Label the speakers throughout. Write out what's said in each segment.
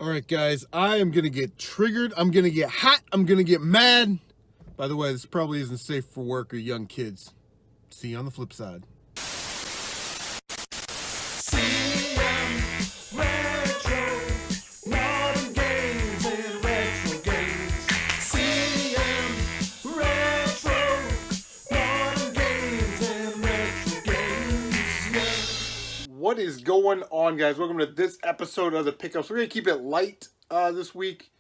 Speaker 1: All right, guys, I am going to get triggered. I'm going to get hot. I'm going to get mad. By the way, this probably isn't safe for work or young kids. See you on the flip side. What is going on, guys? Welcome to this episode of the Pickups. We're going to keep it light this week.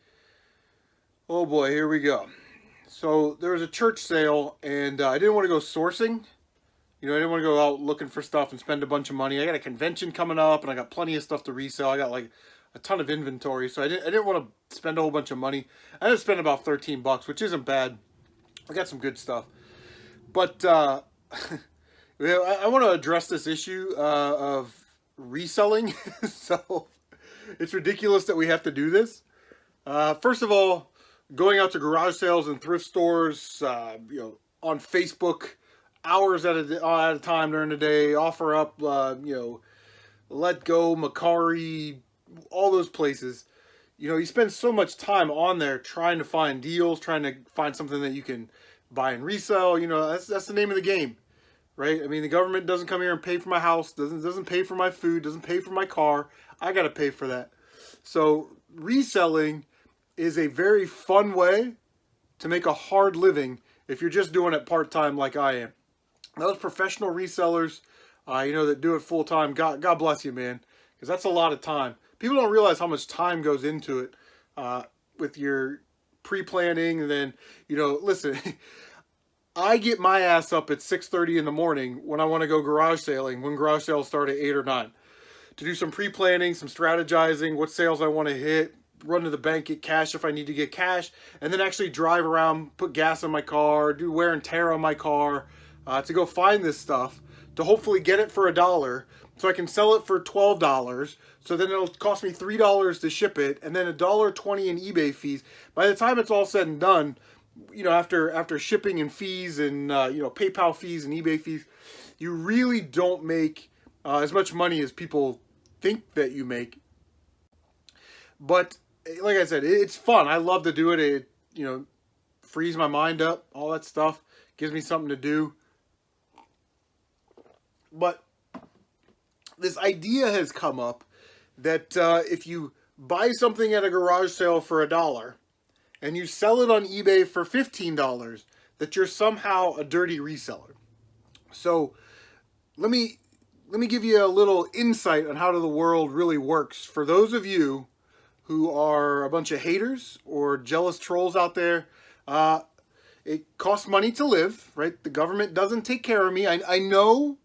Speaker 1: Oh boy, here we go. So there was a church sale, and I didn't want to go sourcing. I didn't want to go out looking for stuff and spend a bunch of money. I got a convention coming up, and I got plenty of stuff to resell. I got like a ton of inventory, so I didn't want to spend a whole bunch of money. I just spent about $13, which isn't bad. I got some good stuff, but I want to address this issue of reselling. So it's ridiculous that we have to do this. First of all, going out to garage sales and thrift stores, on Facebook, hours at a time during the day, offer up, Let Go, Macari, all those places. You spend so much time on there trying to find deals, trying to find something that you can buy and resell. That's the name of the game, right? I mean, the government doesn't come here and pay for my house, doesn't pay for my food, doesn't pay for my car. I got to pay for that. So reselling is a very fun way to make a hard living if you're just doing it part-time like I am. Those professional resellers, that do it full-time, God bless you, man, because that's a lot of time. People don't realize how much time goes into it with your pre-planning, and then, listen, I get my ass up at 6:30 in the morning when I want to go garage sailing, when garage sales start at 8 or 9, to do some pre-planning, some strategizing, what sales I want to hit, run to the bank, get cash if I need to get cash, and then actually drive around, put gas in my car, do wear and tear on my car, to go find this stuff, to hopefully get it for $1, so I can sell it for $12, so then it'll cost me $3 to ship it, and then $1.20 in eBay fees. By the time it's all said and done, after shipping and fees and, PayPal fees and eBay fees, you really don't make as much money as people think that you make. But like I said, it's fun. I love to do it. It, frees my mind up, all that stuff. Gives me something to do. But this idea has come up that if you buy something at a garage sale for $1 and you sell it on eBay for $15, that you're somehow a dirty reseller. So let me give you a little insight on how the world really works. For those of you who are a bunch of haters or jealous trolls out there, it costs money to live, right? The government doesn't take care of me. I know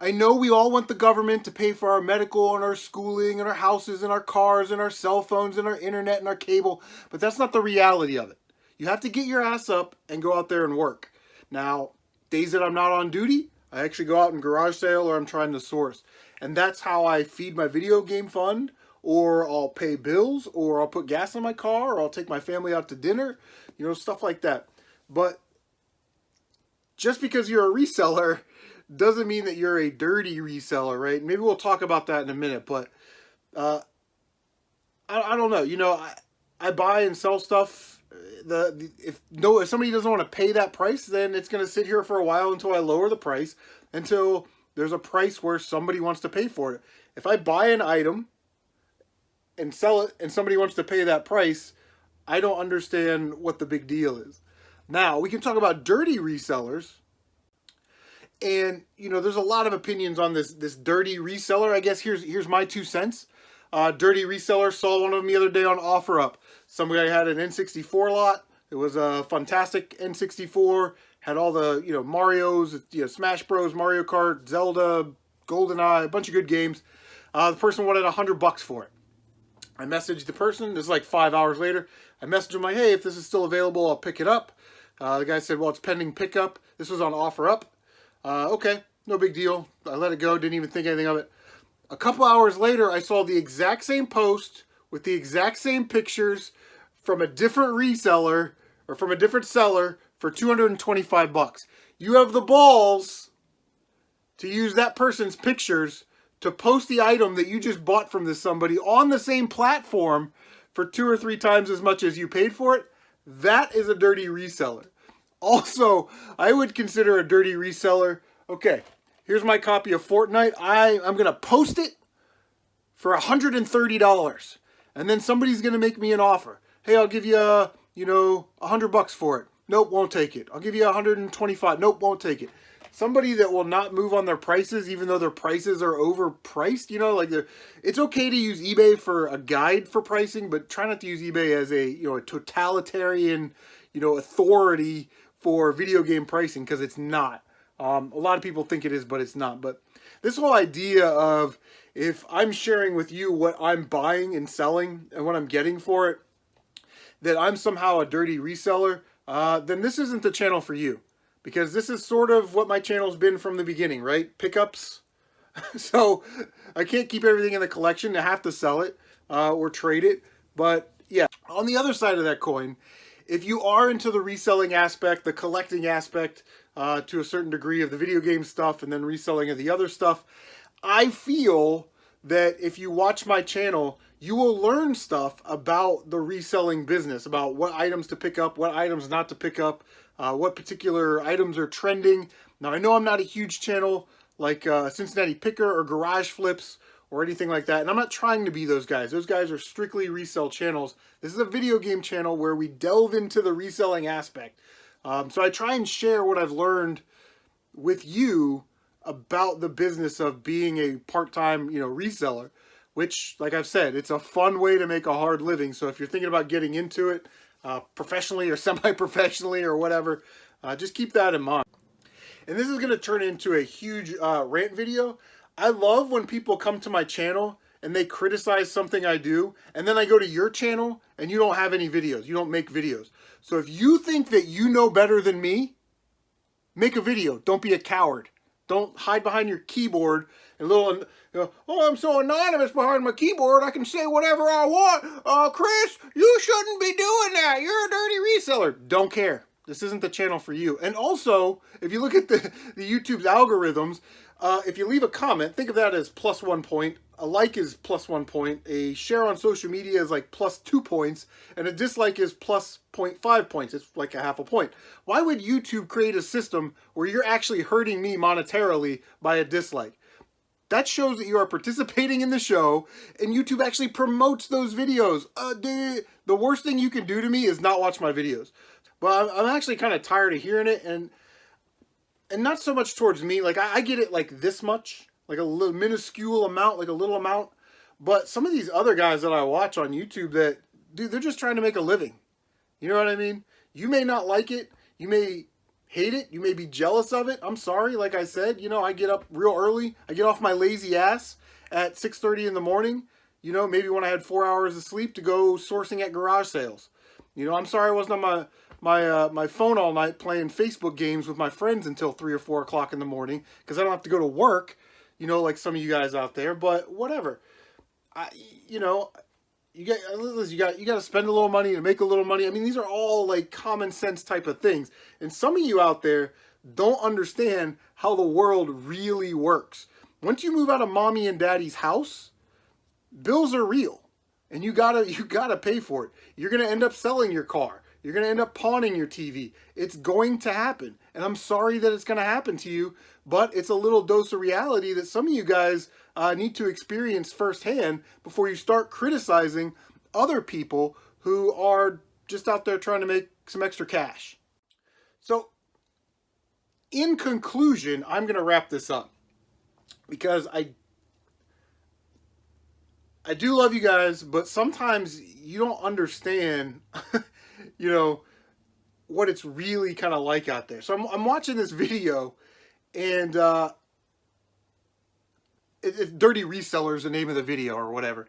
Speaker 1: we all want the government to pay for our medical and our schooling and our houses and our cars and our cell phones and our internet and our cable, but that's not the reality of it. You have to get your ass up and go out there and work. Now, days that I'm not on duty, I actually go out and garage sale or I'm trying to source. And that's how I feed my video game fund, or I'll pay bills, or I'll put gas in my car, or I'll take my family out to dinner, stuff like that. But just because you're a reseller doesn't mean that you're a dirty reseller, right? Maybe we'll talk about that in a minute, but I don't know. I buy and sell stuff. If somebody doesn't want to pay that price, then it's going to sit here for a while until I lower the price, until there's a price where somebody wants to pay for it. If I buy an item and sell it and somebody wants to pay that price, I don't understand what the big deal is. Now, we can talk about dirty resellers. And, there's a lot of opinions on this dirty reseller. I guess here's my 2 cents. Dirty reseller, saw one of them the other day on OfferUp. Somebody had an N64 lot. It was a fantastic N64. Had all the, Marios, Smash Bros, Mario Kart, Zelda, GoldenEye, a bunch of good games. The person wanted $100 for it. I messaged the person. This is like 5 hours later. I messaged him like, hey, if this is still available, I'll pick it up. The guy said, well, it's pending pickup. This was on OfferUp. Okay, no big deal. I let it go. Didn't even think anything of it. A couple hours later, I saw the exact same post with the exact same pictures from a different reseller or from a different seller for $225. You have the balls to use that person's pictures to post the item that you just bought from this somebody on the same platform for 2 or 3 times as much as you paid for it, that is a dirty reseller. Also, I would consider a dirty reseller, okay, here's my copy of Fortnite. I'm going to post it for $130. And then somebody's going to make me an offer. Hey, I'll give you, $100 for it. Nope, won't take it. I'll give you $125. Nope, won't take it. Somebody that will not move on their prices, even though their prices are overpriced, it's okay to use eBay for a guide for pricing, but try not to use eBay as a totalitarian, authority for video game pricing, because it's not. A lot of people think it is, but it's not. But this whole idea of, if I'm sharing with you what I'm buying and selling and what I'm getting for it, that I'm somehow a dirty reseller, then this isn't the channel for you. Because this is sort of what my channel's been from the beginning, right? Pickups. So I can't keep everything in the collection. I have to sell it or trade it. But yeah, on the other side of that coin, if you are into the reselling aspect, the collecting aspect to a certain degree of the video game stuff and then reselling of the other stuff, I feel that if you watch my channel, you will learn stuff about the reselling business, about what items to pick up, what items not to pick up, what particular items are trending. Now, I know I'm not a huge channel like Cincinnati Picker or Garage Flips or anything like that, and I'm not trying to be those guys. Those guys are strictly resell channels. This is a video game channel where we delve into the reselling aspect. So I try and share what I've learned with you about the business of being a part-time, reseller, which, like I've said, it's a fun way to make a hard living. So if you're thinking about getting into it, professionally or semi-professionally or whatever, just keep that in mind. And this is going to turn into a huge rant video. I love when people come to my channel and they criticize something I do, and then I go to your channel and you don't have any videos. You don't make videos. So if you think that you know better than me, make a video. Don't be a coward. Don't hide behind your keyboard and oh, I'm so anonymous behind my keyboard, I can say whatever I want. Chris, you shouldn't be doing that. You're a dirty reseller. Don't care. This isn't the channel for you. And also, if you look at the YouTube's algorithms, if you leave a comment, think of that as plus 1 point. A like is plus 1 point. A share on social media is like plus 2 points. And a dislike is plus 0.5 points. It's like a half a point. Why would YouTube create a system where you're actually hurting me monetarily by a dislike? That shows that you are participating in the show, and YouTube actually promotes those videos. The worst thing you can do to me is not watch my videos. But I'm actually kind of tired of hearing it, and not so much towards me. Like, I get it like this much, like a little minuscule amount, like a little amount. But some of these other guys that I watch on YouTube that, dude, they're just trying to make a living. You know what I mean? You may not like it. You may hate it. You may be jealous of it. I'm sorry. Like I said, I get up real early. I get off my lazy ass at 6:30 in the morning. Maybe when I had 4 hours of sleep to go sourcing at garage sales. I'm sorry I wasn't on my phone all night playing Facebook games with my friends until 3 or 4 o'clock in the morning because I don't have to go to work, like some of you guys out there. But whatever. You got to spend a little money to make a little money. I mean, these are all like common sense type of things. And some of you out there don't understand how the world really works. Once you move out of mommy and daddy's house, bills are real. And you gotta pay for it. You're gonna end up selling your car. You're gonna end up pawning your TV. It's going to happen. And I'm sorry that it's gonna happen to you, but it's a little dose of reality that some of you guys need to experience firsthand before you start criticizing other people who are just out there trying to make some extra cash. So, in conclusion, I'm going to wrap this up because I do love you guys, but sometimes you don't understand, what it's really kind of like out there. So I'm watching this video, and it's Dirty Resellers, the name of the video or whatever.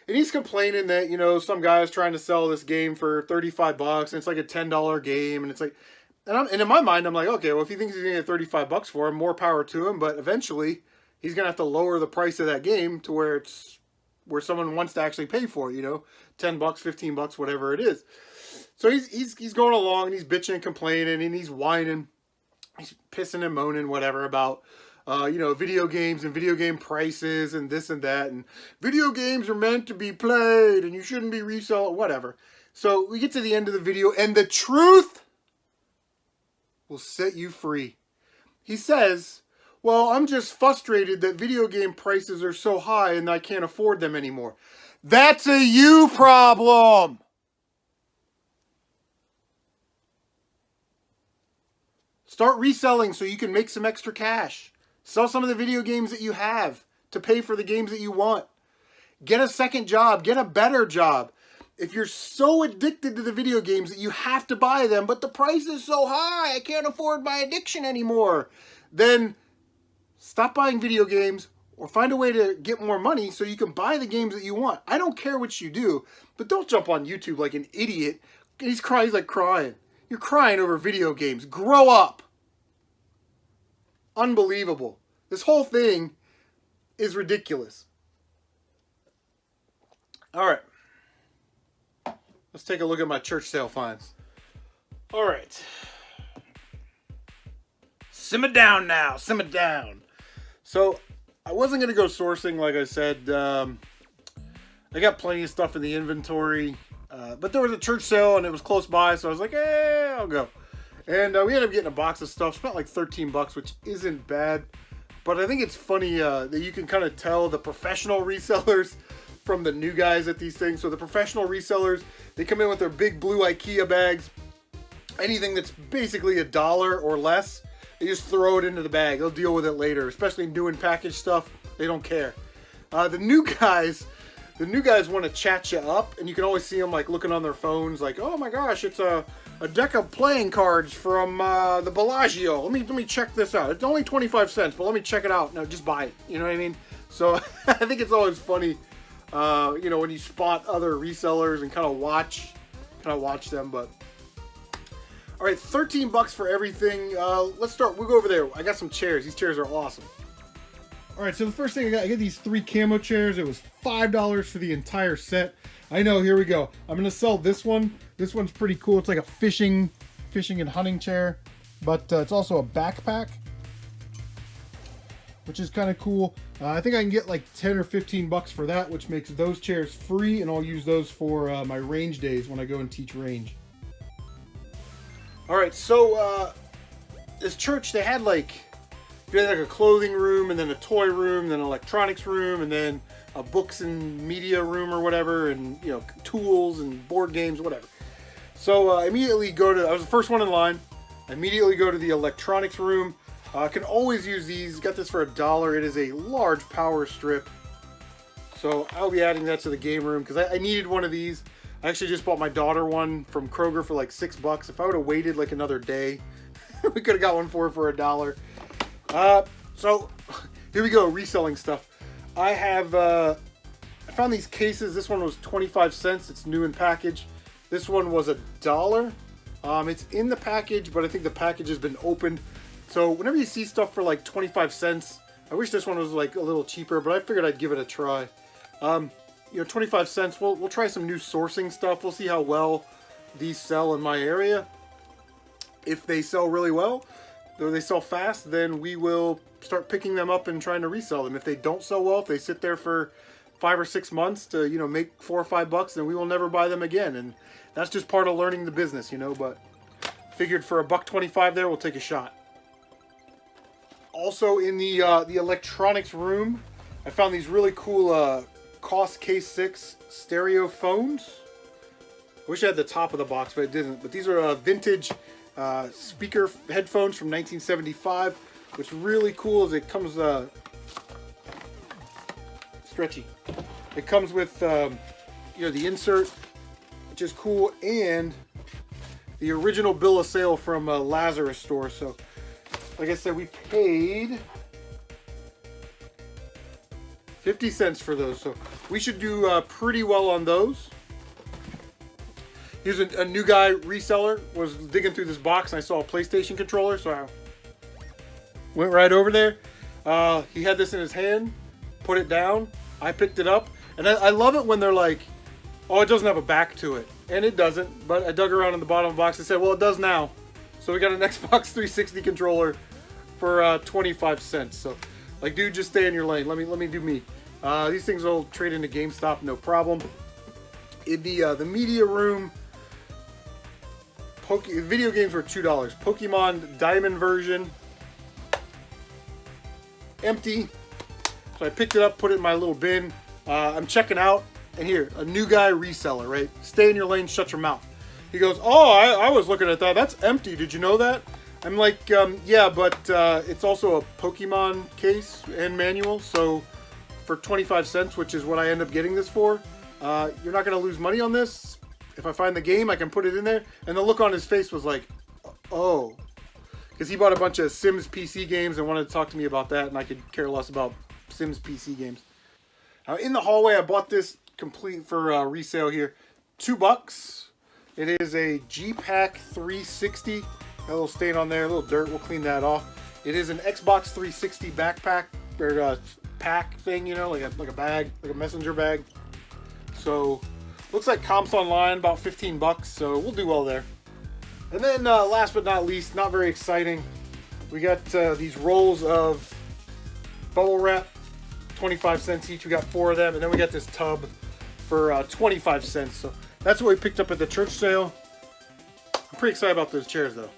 Speaker 1: And he's complaining that, some guy's trying to sell this game for $35 and it's like a $10 game. And it's like, and in my mind, I'm like, okay, well, if he thinks he's going to get $35 for him, more power to him. But eventually he's going to have to lower the price of that game to where someone wants to actually pay for it, $10, $15, whatever it is. So he's going along and he's bitching and complaining and he's whining. He's pissing and moaning, whatever, about video games and video game prices and this and that. And video games are meant to be played and you shouldn't be reselling, whatever. So we get to the end of the video and the truth will set you free. He says, well, I'm just frustrated that video game prices are so high and I can't afford them anymore. That's a you problem. Start reselling so you can make some extra cash. Sell some of the video games that you have to pay for the games that you want. Get a second job. Get a better job. If you're so addicted to the video games that you have to buy them, but the price is so high, I can't afford my addiction anymore, then stop buying video games or find a way to get more money so you can buy the games that you want. I don't care what you do, but don't jump on YouTube like an idiot. He's like crying. You're crying over video games. Grow up. Unbelievable. This whole thing is ridiculous. All right. Let's take a look at my church sale finds. All right. Simmer down now. Simmer down. So I wasn't going to go sourcing, like I said. I got plenty of stuff in the inventory. But there was a church sale and it was close by. So I was like, hey, I'll go. And we ended up getting a box of stuff. Spent like $13, which isn't bad. But I think it's funny that you can kind of tell the professional resellers from the new guys at these things. So the professional resellers, they come in with their big blue IKEA bags. Anything that's basically $1 or less, they just throw it into the bag. They'll deal with it later, especially doing packaged stuff. They don't care. The new guys want to chat you up, and you can always see them like looking on their phones, like, oh my gosh, it's a deck of playing cards from the Bellagio. Let me check this out. It's only 25 cents, but let me check it out. No, just buy it. You know what I mean? So I think it's always funny, when you spot other resellers and kind of watch them. But all right, $13 for everything. Let's start. We'll go over there. I got some chairs. These chairs are awesome. All right, so the first thing I got these 3 camo chairs. It was $5 for the entire set. I know, here we go. I'm gonna sell this one. This one's pretty cool. It's like a fishing and hunting chair, but it's also a backpack, which is kind of cool. I think I can get like 10 or 15 bucks for that, which makes those chairs free, and I'll use those for my range days when I go and teach range. All right, so this church, they had like a clothing room, and then a toy room, then an electronics room, and then a books and media room or whatever, and tools and board games, whatever. So I immediately I was the first one in line. I immediately go to the electronics room. I can always use these. Got this for $1. It is a large power strip. So I'll be adding that to the game room because I needed one of these. I actually just bought my daughter one from Kroger for like $6. If I would have waited like another day, we could have got one for $1. So here we go, reselling stuff. I found these cases. This one was 25 cents. It's new in package. This one was $1. It's in the package, but I think the package has been opened. So whenever you see stuff for like 25 cents, I wish this one was like a little cheaper, but I figured I'd give it a try. 25 cents. We'll try some new sourcing stuff. We'll see how well these sell in my area. If they sell really well, though they sell fast, then we will start picking them up and trying to resell them. If they don't sell well, if they sit there for 5 or 6 months to make $4 or $5, then we will never buy them again. And that's just part of learning the business, But figured for $1.25 there, we'll take a shot. Also in the electronics room, I found these really cool Koss K6 stereo phones. I wish I had the top of the box, but it didn't. But these are vintage speaker headphones from 1975. What's really cool is it comes stretchy. It comes with the insert, which is cool, and the original bill of sale from Lazarus store. So, like I said, we paid 50 cents for those. So we should do pretty well on those. Here's a new guy reseller was digging through this box, and I saw a PlayStation controller, so I went right over there. He had this in his hand, put it down. I picked it up, and I love it when they're like, oh, it doesn't have a back to it. And it doesn't, but I dug around in the bottom of the box and said, well, it does now. So we got an Xbox 360 controller for 25 cents. So, like, dude, just stay in your lane. Let me do me. These things will trade into GameStop, no problem. In the media room, video games were $2. Pokemon Diamond version, empty. So I picked it up, put it in my little bin. I'm checking out, and here, a new guy reseller, right? Stay in your lane, shut your mouth. He goes, oh, I was looking at that. That's empty. Did you know that? I'm like, yeah, but it's also a Pokemon case and manual. So for 25 cents, which is what I end up getting this for, you're not going to lose money on this. If I find the game, I can put it in there. And the look on his face was like, oh. Because he bought a bunch of Sims PC games and wanted to talk to me about that, and I could care less about Sims PC games. Now, in the hallway, I bought this complete for resale here. $2. It is a G-Pack 360. Got a little stain on there, a little dirt. We'll clean that off. It is an Xbox 360 backpack, or pack thing, you know, like a bag, like a messenger bag. So, looks like comps online, about 15 bucks, so we'll do well there. And then, last but not least, not very exciting, we got these rolls of bubble wrap, 25 cents each. We got 4 of them, and then we got this tub for 25 cents. So that's what we picked up at the church sale. I'm pretty excited about those chairs, though.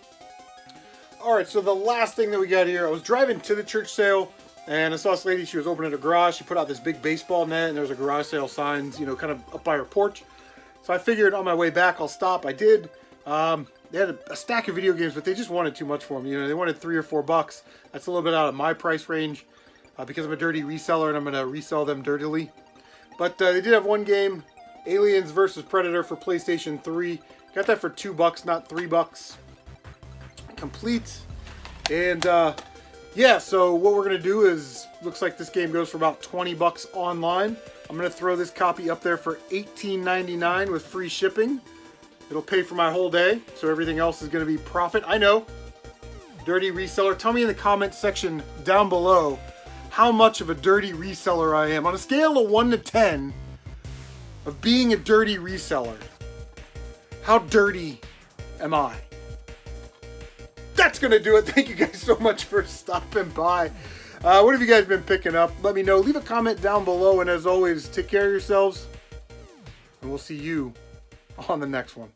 Speaker 1: All right, so the last thing that we got here, I was driving to the church sale, and I saw this lady. She was opening her garage. She put out this big baseball net, and there was a garage sale signs, you know, kind of up by her porch. So I figured on my way back, I'll stop. I did. They had a stack of video games, but they just wanted too much for me. You know, they wanted $3 or $4. That's a little bit out of my price range because I'm a dirty reseller, and I'm going to resell them dirtily. But they did have one game, Aliens vs. Predator for PlayStation 3. Got that for $2, not $3. Complete. And yeah, so what we're going to do is, looks like this game goes for about $20 online. I'm going to throw this copy up there for $18.99 with free shipping. It'll pay for my whole day, so everything else is going to be profit. I know. Dirty reseller. Tell me in the comment section down below how much of a dirty reseller I am. On a scale of 1 to 10 of being a dirty reseller, how dirty am I? That's going to do it. Thank you guys so much for stopping by. What have you guys been picking up? Let me know. Leave a comment down below. And as always, take care of yourselves. And we'll see you on the next one.